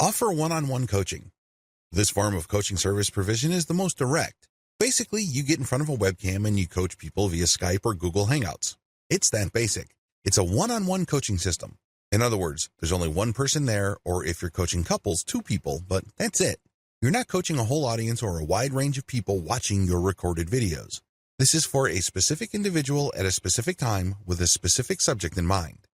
Offer one-on-one coaching. This form of coaching service provision is the most direct. Basically, you get in front of a webcam and you coach people via Skype or Google Hangouts. It's that basic. It's a one-on-one coaching system. In other words, there's only one person there, or if you're coaching couples, two people, but that's it. You're not coaching a whole audience or a wide range of people watching your recorded videos. This is for a specific individual at a specific time with a specific subject in mind.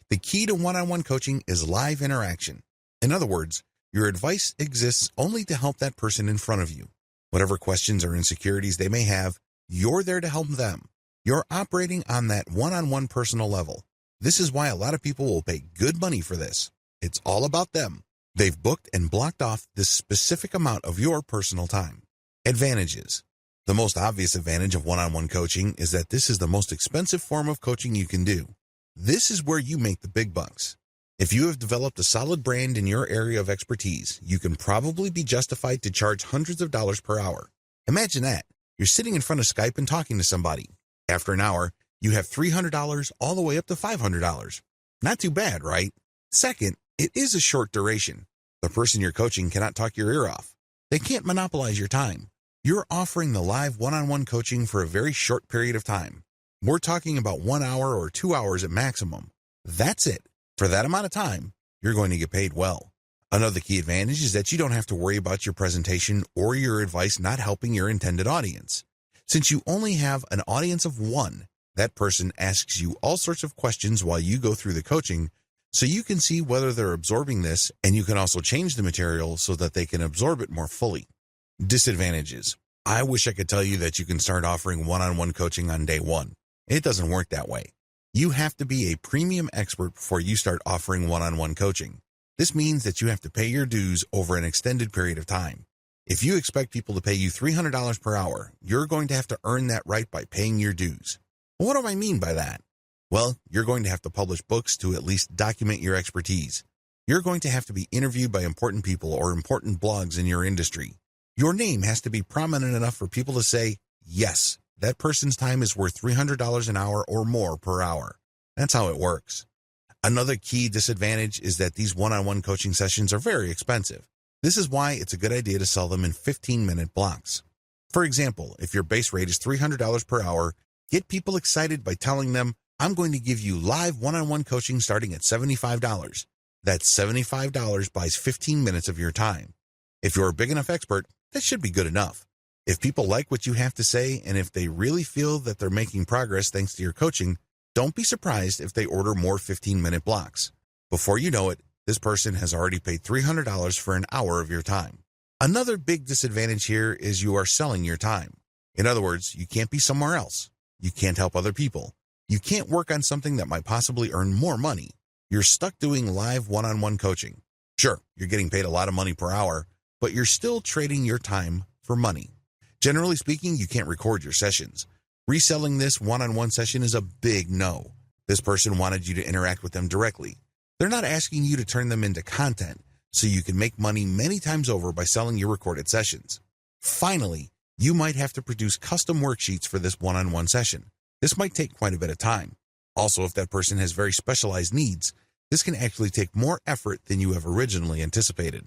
The key to one-on-one coaching is live interaction. In other words, your advice exists only to help that person in front of you. Whatever questions or insecurities they may have, you're there to help them. You're operating on that one-on-one personal level. This is why a lot of people will pay good money for this. It's all about them. They've booked and blocked off this specific amount of your personal time. Advantages. The most obvious advantage of one-on-one coaching is that this is the most expensive form of coaching you can do. This is where you make the big bucks. If you have developed a solid brand in your area of expertise, you can probably be justified to charge hundreds of dollars per hour. Imagine that. You're sitting in front of Skype and talking to somebody. After an hour, you have $300 all the way up to $500. Not too bad, right? Second, it is a short duration. The person you're coaching cannot talk your ear off. They can't monopolize your time. You're offering the live one-on-one coaching for a very short period of time. We're talking about 1 hour or 2 hours at maximum. That's it. For that amount of time, you're going to get paid well. Another key advantage is that you don't have to worry about your presentation or your advice not helping your intended audience. Since you only have an audience of one, that person asks you all sorts of questions while you go through the coaching, so you can see whether they're absorbing this, and you can also change the material so that they can absorb it more fully. Disadvantages. I wish I could tell you that you can start offering one-on-one coaching on day one. It doesn't work that way. You have to be a premium expert before you start offering one-on-one coaching. This means that you have to pay your dues over an extended period of time. If you expect people to pay you $300 per hour, you're going to have to earn that right by paying your dues. What do I mean by that? Well, you're going to have to publish books to at least document your expertise. You're going to have to be interviewed by important people or important blogs in your industry. Your name has to be prominent enough for people to say, yes, that person's time is worth $300 an hour or more per hour. That's how it works. Another key disadvantage is that these one-on-one coaching sessions are very expensive. This is why it's a good idea to sell them in 15-minute blocks. For example, if your base rate is $300 per hour, get people excited by telling them, I'm going to give you live one-on-one coaching starting at $75. That's $75 buys 15 minutes of your time. If you're a big enough expert, that should be good enough. If people like what you have to say, and if they really feel that they're making progress thanks to your coaching, don't be surprised if they order more 15-minute blocks. Before you know it, this person has already paid $300 for an hour of your time. Another big disadvantage here is you are selling your time. In other words, you can't be somewhere else. You can't help other people. You can't work on something that might possibly earn more money. You're stuck doing live one-on-one coaching. Sure, you're getting paid a lot of money per hour, but you're still trading your time for money. Generally speaking, you can't record your sessions. Reselling this one-on-one session is a big no. This person wanted you to interact with them directly. They're not asking you to turn them into content, so you can make money many times over by selling your recorded sessions. Finally, you might have to produce custom worksheets for this one-on-one session. This might take quite a bit of time. Also, if that person has very specialized needs, this can actually take more effort than you have originally anticipated.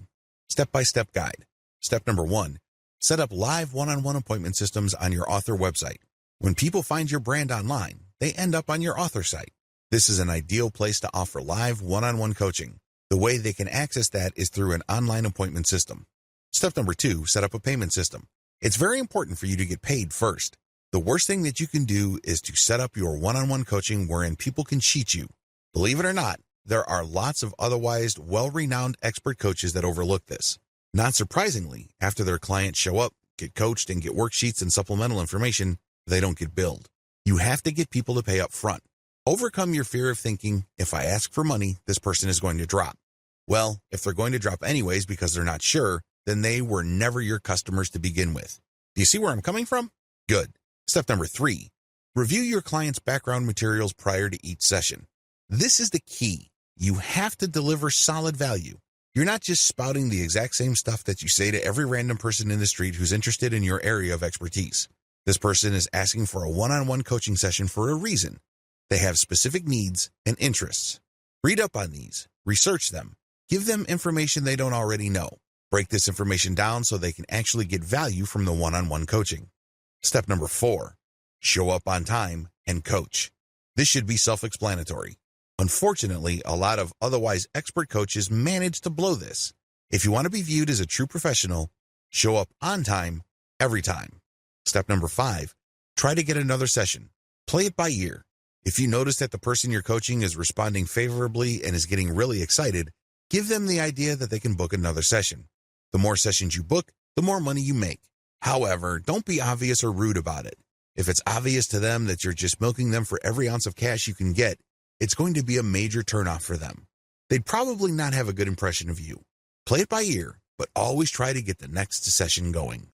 Step-by-step guide. Step number 1. Set up live one-on-one appointment systems on your author website. When people find your brand online, they end up on your author site. This is an ideal place to offer live one-on-one coaching. The way they can access that is through an online appointment system. Step number 2, set up a payment system. It's very important for you to get paid first. The worst thing that you can do is to set up your one-on-one coaching wherein people can cheat you. Believe it or not, there are lots of otherwise well-renowned expert coaches that overlook this. Not surprisingly, after their clients show up, get coached, and get worksheets and supplemental information, they don't get billed. You have to get people to pay up front. Overcome your fear of thinking, if I ask for money, this person is going to drop. Well, if they're going to drop anyways because they're not sure, then they were never your customers to begin with. Do you see where I'm coming from? Good. Step number 3, review your client's background materials prior to each session. This is the key. You have to deliver solid value. You're not just spouting the exact same stuff that you say to every random person in the street who's interested in your area of expertise. This person is asking for a one-on-one coaching session for a reason. They have specific needs and interests. Read up on these, research them, Give them information they don't already know. Break this information down so they can actually get value from the one-on-one coaching. Step number 4, show up on time and coach. This should be self-explanatory. Unfortunately, a lot of otherwise expert coaches manage to blow this. If you want to be viewed as a true professional, show up on time every time. Step number 5, try to get another session. Play it by ear. If you notice that the person you're coaching is responding favorably and is getting really excited, give them the idea that they can book another session. The more sessions you book, the more money you make. However, don't be obvious or rude about it. If it's obvious to them that you're just milking them for every ounce of cash you can get, it's going to be a major turnoff for them. They'd probably not have a good impression of you. Play it by ear, but always try to get the next session going.